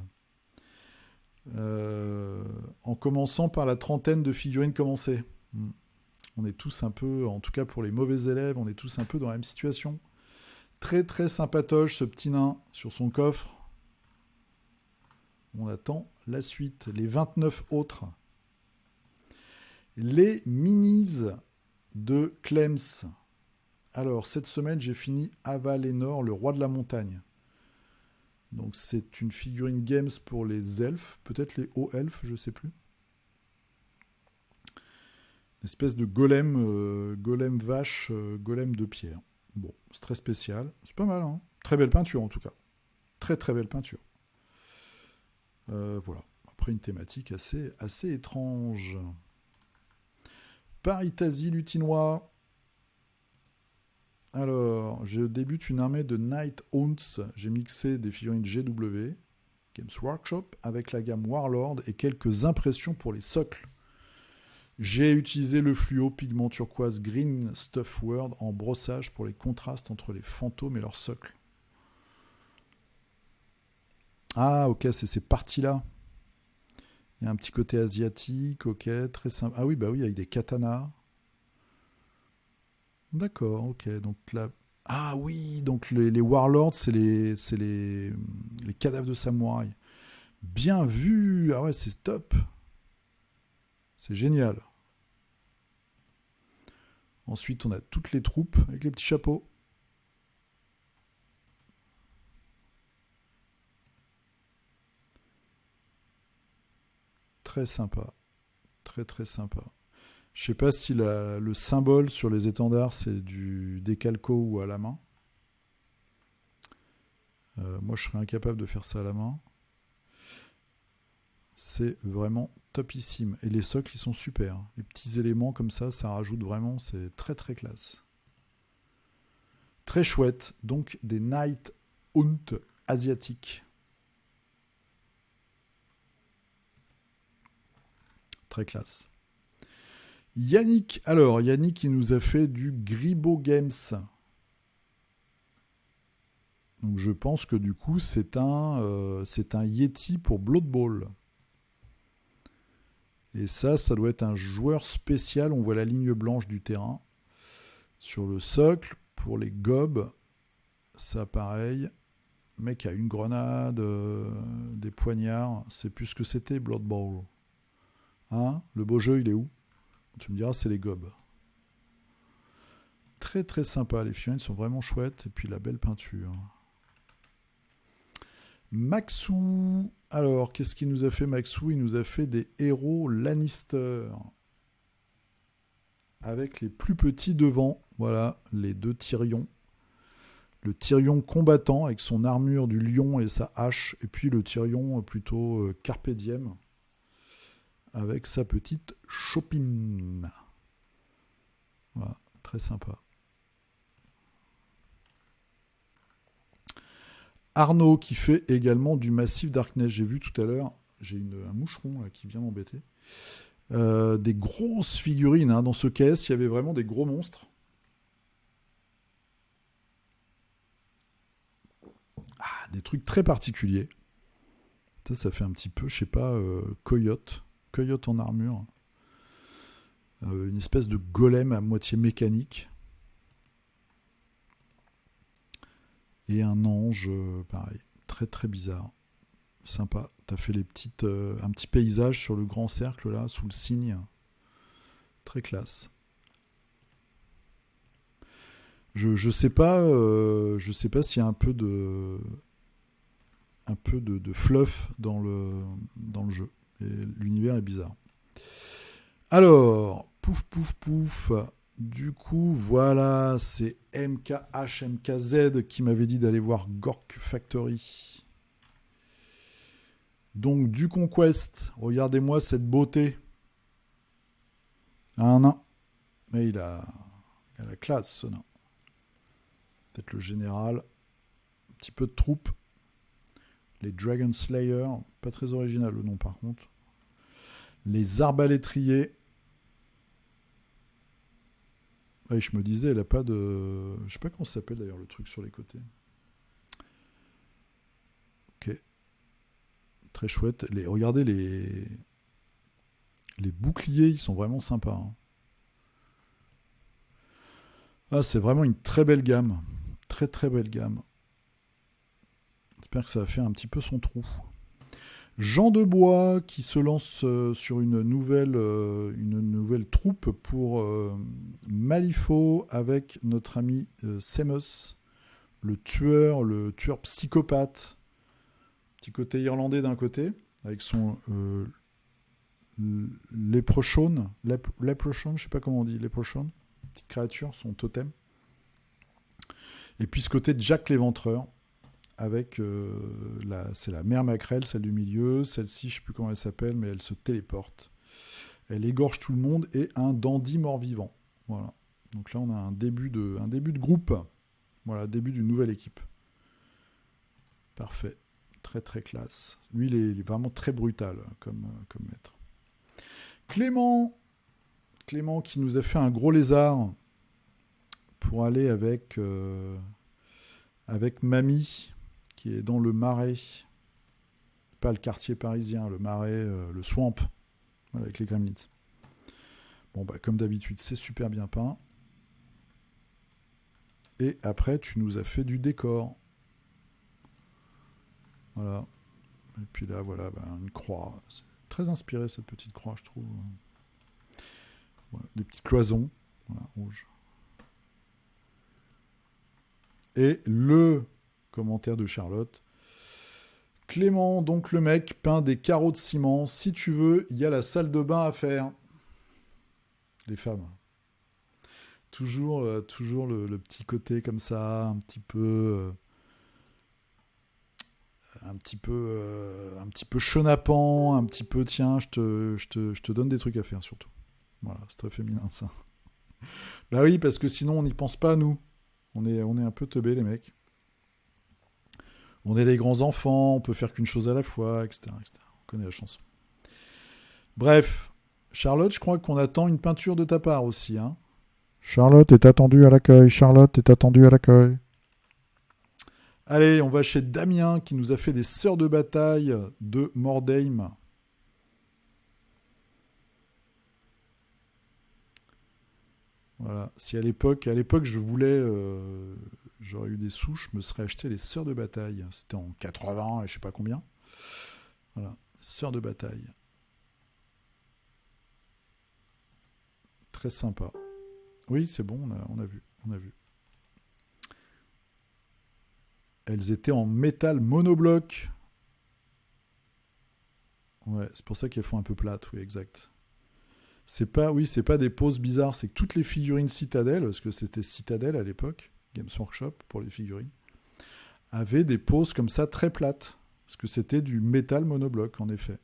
En commençant par la 30aine de figurines commencées. On est tous un peu, en tout cas pour les mauvais élèves, on est tous un peu dans la même situation. Très très sympatoche ce petit nain sur son coffre. On attend la suite. Les 29 autres. Les minis de Clems. Alors, cette semaine, j'ai fini Avalénor, le roi de la montagne. Donc, c'est une figurine games pour les elfes, peut-être les hauts elfes, je sais plus. Une espèce de golem vache, golem de pierre. Bon, c'est très spécial. C'est pas mal, hein. Très belle peinture, en tout cas. Très, très belle peinture. Voilà. Après, une thématique assez étrange. Paritasi Lutinois. Alors, je débute une armée de Night Haunts. J'ai mixé des figurines GW, Games Workshop, avec la gamme Warlord et quelques impressions pour les socles. J'ai utilisé le fluo pigment turquoise Green Stuff World en brossage pour les contrastes entre les fantômes et leurs socles. Ah, ok, c'est ces parties-là. Il y a un petit côté asiatique, ok, très simple. Ah oui, bah oui, avec des katanas. D'accord, ok. Donc là... Ah oui, donc les Warlords, c'est les cadavres de samouraï. Bien vu. Ah ouais, c'est top. C'est génial. Ensuite, on a toutes les troupes avec les petits chapeaux. Très sympa. Très très sympa. Je sais pas si le symbole sur les étendards c'est du décalco ou à la main. Moi je serais incapable de faire ça à la main. C'est vraiment topissime. Et les socles ils sont super. Les petits éléments comme ça rajoute vraiment, c'est très très classe. Très chouette. Donc des Night Hunt asiatiques. Très classe. Yannick, alors Yannick il nous a fait du Gribo Games. Donc je pense que du coup c'est un Yeti pour Blood Bowl. Et ça doit être un joueur spécial. On voit la ligne blanche du terrain. Sur le socle, pour les gobs, ça pareil. Le mec a une grenade, des poignards. C'est plus ce que c'était Blood Bowl. Hein? Le beau jeu, il est où? Tu me diras, c'est les gobs. Très très sympa. Les figurines sont vraiment chouettes. Et puis la belle peinture. Maxou. Alors, qu'est-ce qu'il nous a fait Maxou? Il nous a fait des héros Lannister. Avec les plus petits devant. Voilà, les deux Tyrion. Le Tyrion combattant avec son armure du lion et sa hache. Et puis le Tyrion plutôt carpe diem. Avec sa petite chopine. Voilà, très sympa. Arnaud qui fait également du Massif Darkness. J'ai vu tout à l'heure, j'ai un moucheron là, qui vient m'embêter. Des grosses figurines. Hein. Dans ce caisse, il y avait vraiment des gros monstres. Ah, des trucs très particuliers. Ça fait un petit peu, je sais pas, coyote. Coyote en armure. Une espèce de golem à moitié mécanique. Et un ange, pareil. Très très bizarre. Sympa. T'as fait un petit paysage sur le grand cercle là, sous le cygne. Très classe. Je sais pas, je sais pas s'il y a un peu de fluff dans le jeu. Et l'univers est bizarre. Alors, pouf pouf pouf. Du coup, voilà, c'est MKHMKZ qui m'avait dit d'aller voir Gork Factory. Donc, du Conquest, regardez-moi cette beauté. Un nain. Mais il a la classe, ce nain. Peut-être le général. Un petit peu de troupes. Les Dragon Slayer. Pas très original le nom, par contre. Les arbalétriers. Et je me disais, elle a pas de... Je sais pas comment ça s'appelle d'ailleurs le truc sur les côtés. Ok. Très chouette. Regardez les boucliers, ils sont vraiment sympas. Hein. Ah, c'est vraiment une très belle gamme. Très très belle gamme. J'espère que ça va faire un petit peu son trou. Jean de Bois qui se lance sur une nouvelle troupe pour Malifaux avec notre ami Seamus, le tueur psychopathe. Petit côté irlandais d'un côté, avec son Leprechaun, je sais pas comment on dit, Leprechaun, petite créature, son totem. Et puis ce côté de Jack l'Éventreur, avec c'est la mère maquerelle, celle du milieu, celle-ci, je sais plus comment elle s'appelle, mais elle se téléporte. Elle égorge tout le monde et un dandy mort-vivant. Voilà. Donc là, on a un début de groupe. Voilà, début d'une nouvelle équipe. Parfait. Très très classe. Lui, il est vraiment très brutal comme maître. Clément qui nous a fait un gros lézard pour aller avec Mamie, qui est dans le Marais. Pas le quartier parisien, le Marais, le Swamp, voilà, avec les Gremlins. Bon, bah, comme d'habitude, c'est super bien peint. Et après, tu nous as fait du décor. Voilà. Et puis là, voilà, une croix. C'est très inspiré, cette petite croix, je trouve. Voilà, des petites cloisons, voilà, rouges. Et le commentaire de Charlotte. Clément, donc le mec, peint des carreaux de ciment. Si tu veux, il y a la salle de bain à faire. Les femmes. Toujours le petit côté comme ça, un petit peu chenapan, un petit peu, tiens, je te donne des trucs à faire surtout. Voilà, c'est très féminin ça. Bah oui, parce que sinon on n'y pense pas, nous. On est un peu teubés, les mecs. On est des grands enfants, on peut faire qu'une chose à la fois, etc., etc. On connaît la chanson. Bref, Charlotte, je crois qu'on attend une peinture de ta part aussi, hein. Charlotte est attendue à l'accueil, Charlotte est attendue à l'accueil. Allez, on va chez Damien qui nous a fait des sœurs de bataille de Mordheim. Voilà. Si à l'époque je voulais, j'aurais eu des sous, je me serais acheté les sœurs de bataille. C'était en 80 et je sais pas combien. Voilà, sœurs de bataille. Très sympa. Oui, c'est bon, on a vu. Elles étaient en métal monobloc. Ouais, c'est pour ça qu'elles font un peu plates, oui, exact. C'est pas des poses bizarres, c'est que toutes les figurines Citadel, parce que c'était Citadel à l'époque, Games Workshop pour les figurines, avaient des poses comme ça très plates, parce que c'était du métal monobloc en effet.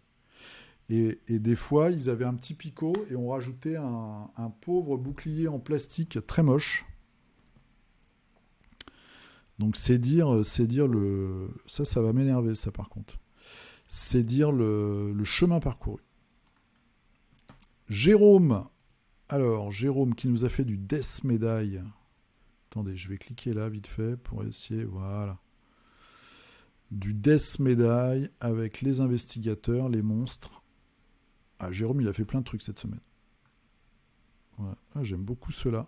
Et des fois, ils avaient un petit picot et on rajoutait un pauvre bouclier en plastique très moche. Donc c'est dire le... Ça va m'énerver ça par contre. C'est dire le chemin parcouru. Jérôme. Alors, Jérôme qui nous a fait du Death Médaille. Attendez, je vais cliquer là vite fait pour essayer. Voilà. Du Death Médaille avec les investigateurs, les monstres. Ah, Jérôme, il a fait plein de trucs cette semaine. Ouais. Ah, j'aime beaucoup ceux-là.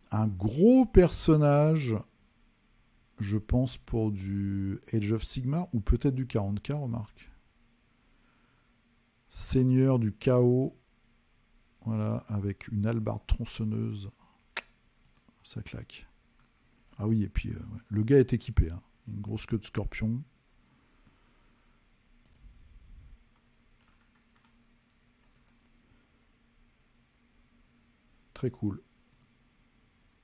Un gros personnage, je pense, pour du Age of Sigmar ou peut-être du 40K, remarque. Seigneur du chaos. Voilà, avec une hallebarde tronçonneuse. Ça claque. Ah oui, et puis ouais. Le gars est équipé. Hein. Une grosse queue de scorpion. Très cool.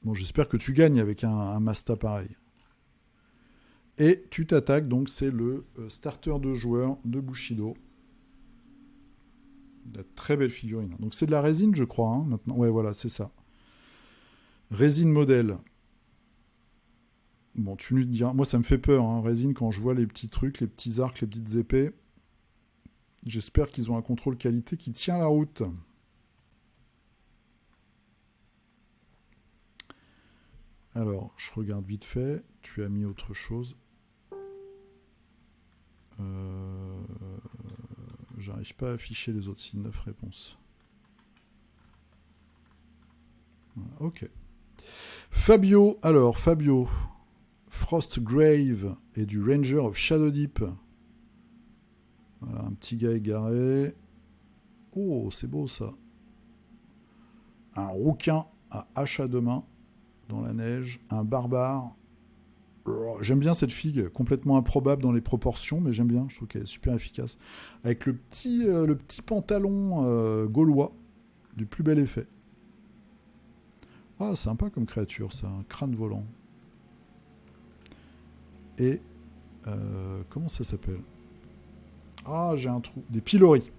Bon, j'espère que tu gagnes avec un Masta pareil. Et tu t'attaques, donc c'est le starter de joueur de Bushido. La très belle figurine. Donc c'est de la résine, je crois, hein, maintenant. Ouais, voilà, c'est ça. Résine modèle. Bon, tu nous diras. Moi, ça me fait peur, hein, résine, quand je vois les petits trucs, les petits arcs, les petites épées. J'espère qu'ils ont un contrôle qualité qui tient la route. Alors, je regarde vite fait. Tu as mis autre chose. J'arrive pas à afficher les autres signes 9 réponses. Voilà, ok. Fabio, alors Fabio, Frostgrave et du Ranger of Shadowdeep. Voilà, un petit gars égaré. Oh, c'est beau ça. Un rouquin à hache à deux mains dans la neige. Un barbare. Oh, j'aime bien cette figue, complètement improbable dans les proportions, mais j'aime bien, je trouve qu'elle est super efficace. Avec le petit pantalon gaulois, du plus bel effet. Ah, sympa comme créature, ça, un crâne volant. Et, comment ça s'appelle? Ah, j'ai un trou. Des piloris.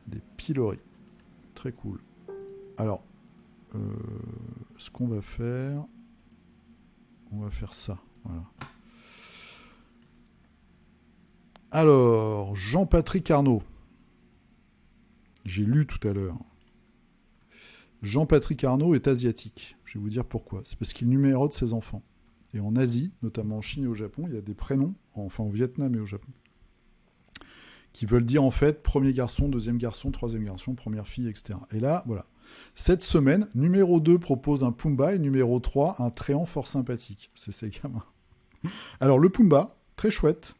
Des piloris. Très cool. Alors, ce qu'on va faire... On va faire ça, voilà. Alors, Jean-Patrick Arnaud. J'ai lu tout à l'heure. Jean-Patrick Arnaud est asiatique. Je vais vous dire pourquoi. C'est parce qu'il numérote ses enfants. Et en Asie, notamment en Chine et au Japon, il y a des prénoms, enfin au Vietnam et au Japon, qui veulent dire en fait premier garçon, deuxième garçon, troisième garçon, première fille, etc. Et là, voilà. Cette semaine, numéro 2 propose un Pumba et numéro 3 un Tréant fort sympathique. C'est ces gamins. Alors le Pumba, très chouette.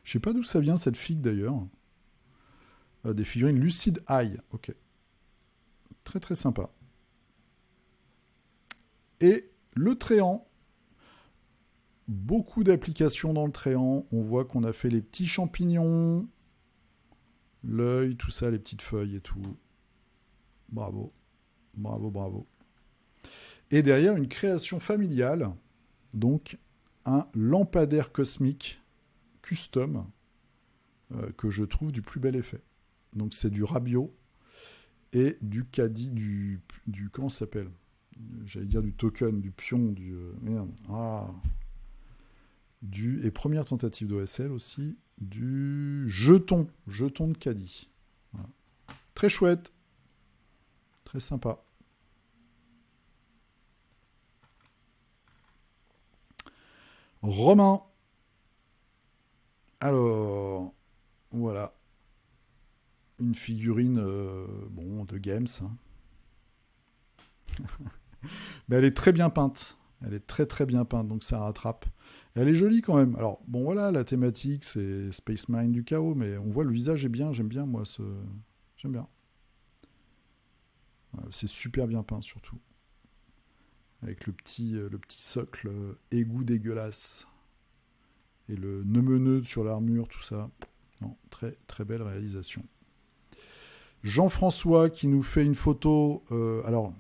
Je sais pas d'où ça vient cette figue d'ailleurs. Des figurines Lucid Eye. Ok. Très très sympa. Et le Tréant. Beaucoup d'applications dans le Tréant. On voit qu'on a fait les petits champignons, l'œil, tout ça, les petites feuilles et tout. Bravo. Bravo, bravo. Et derrière, une création familiale. Donc, un lampadaire cosmique custom que je trouve du plus bel effet. Donc, c'est du Rabio et du caddie, du comment ça s'appelle? J'allais dire du token, du pion, merde. Et première tentative d'OSL aussi, du jeton de caddie. Voilà. Très chouette, très sympa. Romain. Alors, voilà. Une figurine, de Games. Hein. Mais elle est très bien peinte. Elle est très très bien peinte, donc ça rattrape. Et elle est jolie quand même. Alors, bon voilà, la thématique, c'est Space Mine du chaos, mais on voit le visage est bien, j'aime bien moi J'aime bien. C'est super bien peint surtout. Avec le petit socle égout dégueulasse. Et le neumeneux sur l'armure, tout ça. Non, très très belle réalisation. Jean-François qui nous fait une photo. Alors,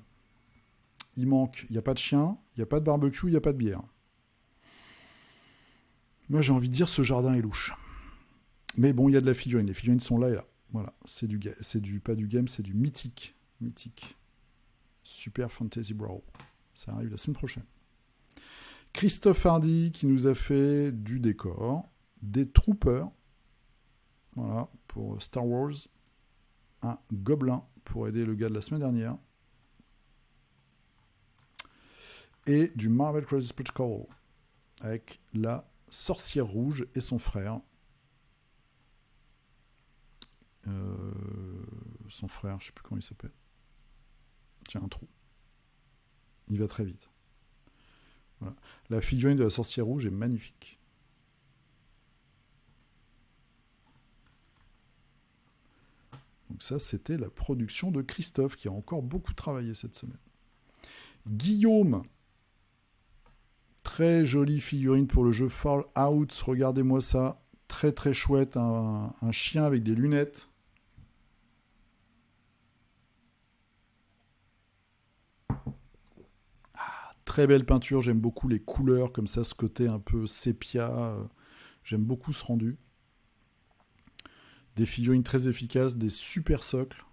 il manque, il n'y a pas de chien, il n'y a pas de barbecue, il n'y a pas de bière. Moi, j'ai envie de dire, ce jardin est louche. Mais bon, il y a de la figurine. Les figurines sont là et là. Voilà, c'est pas du game, c'est du mythique. Mythique. Super Fantasy Brawl. Ça arrive la semaine prochaine. Christophe Hardy qui nous a fait du décor, des troopers. Voilà, pour Star Wars. Un gobelin pour aider le gars de la semaine dernière. Et du Marvel Crisis Protocol avec la sorcière rouge et son frère. Son frère, je sais plus comment il s'appelle. Tiens, un trou. Il va très vite. Voilà. La figurine de la sorcière rouge est magnifique. Donc ça, c'était la production de Christophe qui a encore beaucoup travaillé cette semaine. Guillaume, très jolie figurine pour le jeu Fallout. Regardez-moi ça. Très très chouette. Un chien avec des lunettes. Très belle peinture. J'aime beaucoup les couleurs comme ça, ce côté un peu sépia. J'aime beaucoup ce rendu. Des figurines très efficaces, des super socles.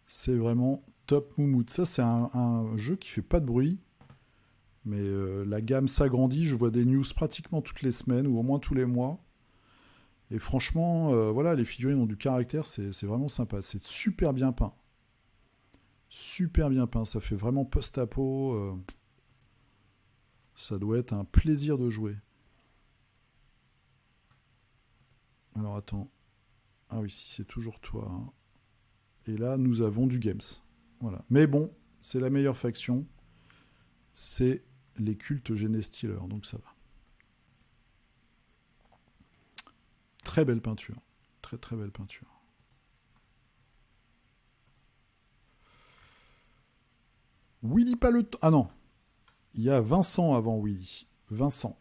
C'est vraiment top moumoute. Ça, c'est un jeu qui fait pas de bruit. Mais la gamme s'agrandit. Je vois des news pratiquement toutes les semaines ou au moins tous les mois. Et franchement, voilà, les figurines ont du caractère. C'est vraiment sympa. C'est super bien peint. Super bien peint. Ça fait vraiment post-apo. Ça doit être un plaisir de jouer. Alors attends. Ah oui, si c'est toujours toi. Hein. Et là, nous avons du Games. Voilà. Mais bon, c'est la meilleure faction. C'est les cultes Genestealer, donc ça va. Très belle peinture. Très très belle peinture. Willy pas le temps. Ah non. Il y a Vincent avant Willy. Vincent.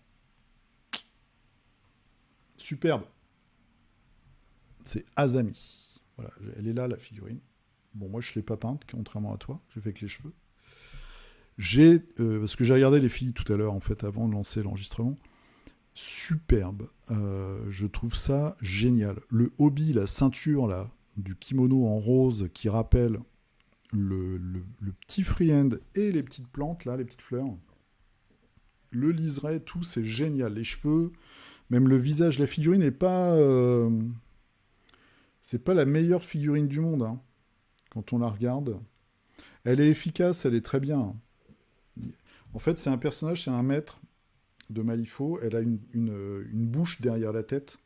Superbe. C'est Azami. Voilà, elle est là, la figurine. Bon, moi, je ne l'ai pas peinte, contrairement à toi. J'ai fait avec les cheveux. Parce que j'ai regardé les filles tout à l'heure, en fait, avant de lancer l'enregistrement. Superbe. Je trouve ça génial. Le hobby, la ceinture, là, du kimono en rose qui rappelle le petit freehand et les petites plantes, là, les petites fleurs. Le liseré, tout, c'est génial. Les cheveux, même le visage, la figurine n'est pas... c'est pas la meilleure figurine du monde, hein, quand on la regarde. Elle est efficace, elle est très bien. En fait, c'est un personnage, c'est un maître de Malifaux. Elle a une bouche derrière la tête.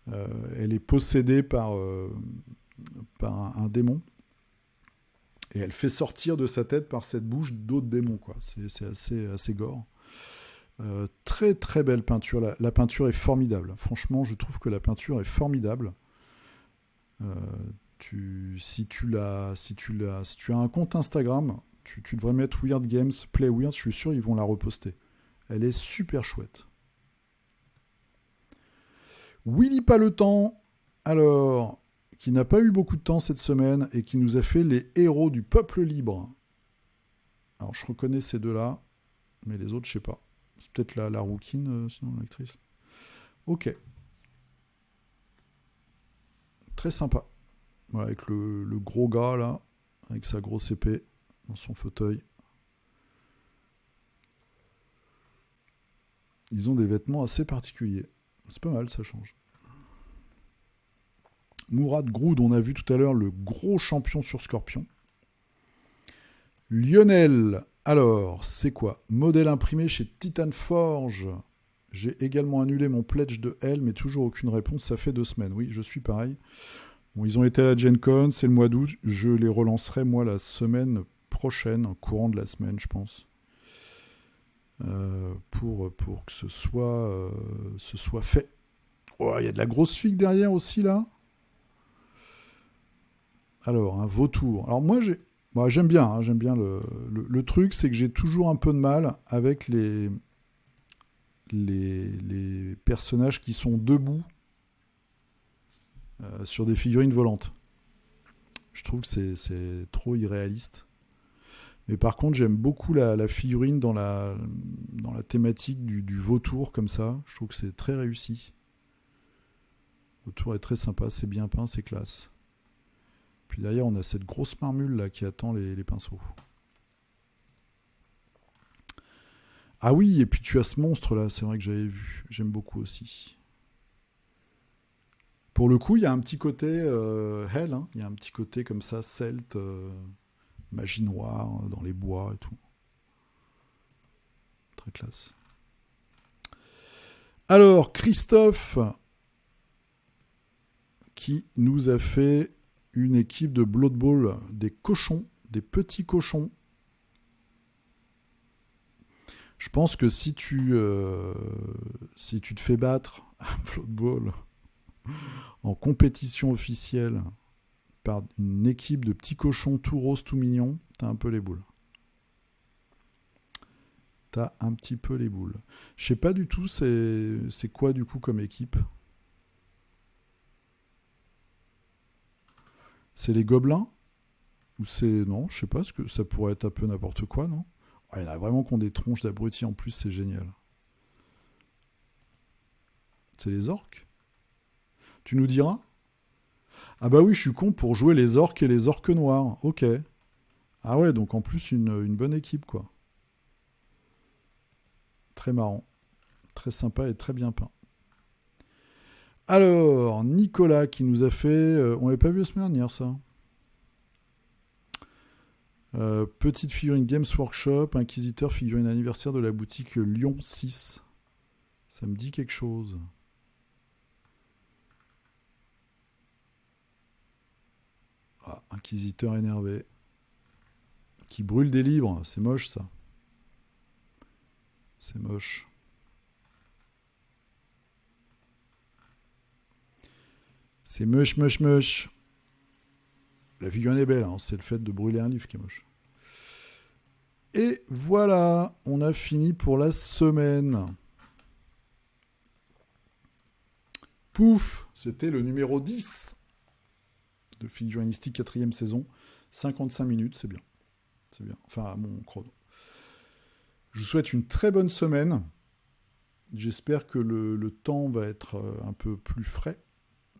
Elle est possédée par un démon. Et elle fait sortir de sa tête par cette bouche d'autres démons, quoi. C'est assez gore. Très très belle peinture. La peinture est formidable. Franchement, je trouve que la peinture est formidable. Si tu as un compte Instagram, tu devrais mettre Weird Games, Play Weird, je suis sûr ils vont la reposter. Elle est super chouette. Willy pas le temps, alors, qui n'a pas eu beaucoup de temps cette semaine et qui nous a fait les héros du peuple libre. Alors je reconnais ces deux-là, mais les autres je sais pas. C'est peut-être la rouquine, sinon l'actrice. Ok. Très sympa. Voilà, avec le gros gars là, avec sa grosse épée dans son fauteuil. Ils ont des vêtements assez particuliers. C'est pas mal, ça change. Mourad Groud, on a vu tout à l'heure le gros champion sur Scorpion. Lionel, alors, c'est quoi? Modèle imprimé chez Titan Forge. J'ai également annulé mon pledge de L, mais toujours aucune réponse, ça fait 2 semaines. Oui, je suis pareil. Bon, ils ont été à la Gen Con, c'est le mois d'août. Je les relancerai, moi, la semaine prochaine, courant de la semaine, je pense. Pour que ce soit fait. Oh, il y a de la grosse figue derrière aussi, là. Alors, un vautour. Alors, moi, j'aime bien. Hein, j'aime bien le truc, c'est que j'ai toujours un peu de mal avec les personnages qui sont debout sur des figurines volantes. Je trouve que c'est trop irréaliste. Mais par contre, j'aime beaucoup la figurine dans la thématique du vautour, comme ça. Je trouve que c'est très réussi. Le vautour est très sympa, c'est bien peint, c'est classe. Puis derrière, on a cette grosse marmule là qui attend les pinceaux. Ah oui, et puis tu as ce monstre là, c'est vrai que j'avais vu. J'aime beaucoup aussi. Pour le coup, il y a un petit côté hell, hein. Il y a un petit côté comme ça, celte, magie noire, dans les bois et tout. Très classe. Alors, Christophe, qui nous a fait une équipe de Blood Bowl, des cochons, des petits cochons. Je pense que si tu te fais battre à Blood Bowl en compétition officielle par une équipe de petits cochons tout roses, tout mignons, t'as un peu les boules. T'as un petit peu les boules. Je sais pas du tout, c'est quoi du coup comme équipe? C'est les gobelins? Ou c'est... Non, je sais pas, parce que ça pourrait être un peu n'importe quoi, non? Il y en a vraiment qui ont des tronches d'abrutis en plus, c'est génial. C'est les orques? Tu nous diras? Ah bah oui, je suis con pour jouer les orques et les orques noirs. Ok. Ah ouais, donc en plus une bonne équipe, quoi. Très marrant. Très sympa et très bien peint. Alors, Nicolas qui nous a fait... on l'avait pas vu la semaine dernière, ça. Petite figurine Games Workshop, Inquisiteur, figurine anniversaire de la boutique Lyon 6. Ça me dit quelque chose. Ah, Inquisiteur énervé. Qui brûle des livres, c'est moche ça. C'est moche. C'est moche, moche, moche. La figurine est belle, hein, c'est le fait de brûler un livre qui est moche. Et voilà, on a fini pour la semaine. Pouf, c'était le numéro 10 de Figurinistique 4ème saison. 55 minutes, c'est bien. C'est bien, enfin à mon chrono. Je vous souhaite une très bonne semaine. J'espère que le temps va être un peu plus frais.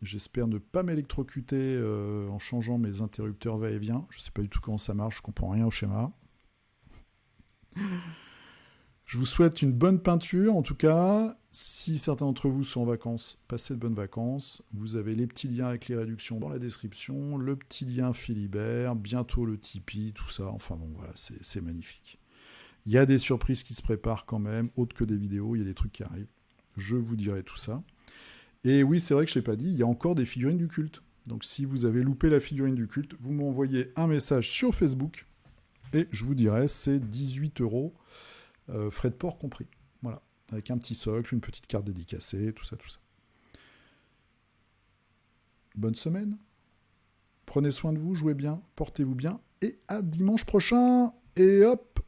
J'espère ne pas m'électrocuter en changeant mes interrupteurs va-et-vient. Je ne sais pas du tout comment ça marche, je ne comprends rien au schéma. Je vous souhaite une bonne peinture. En tout cas, si certains d'entre vous sont en vacances, passez de bonnes vacances. Vous avez les petits liens avec les réductions dans la description, le petit lien Philibert, bientôt le Tipeee, tout ça. Enfin bon, voilà, c'est magnifique. Il y a des surprises qui se préparent quand même, autres que des vidéos, il y a des trucs qui arrivent. Je vous dirai tout ça. Et oui, c'est vrai que je ne l'ai pas dit, il y a encore des figurines du culte. Donc si vous avez loupé la figurine du culte, vous m'envoyez un message sur Facebook et je vous dirai, c'est 18 €, frais de port compris. Voilà, avec un petit socle, une petite carte dédicacée, tout ça, tout ça. Bonne semaine, prenez soin de vous, jouez bien, portez-vous bien et à dimanche prochain. Et hop,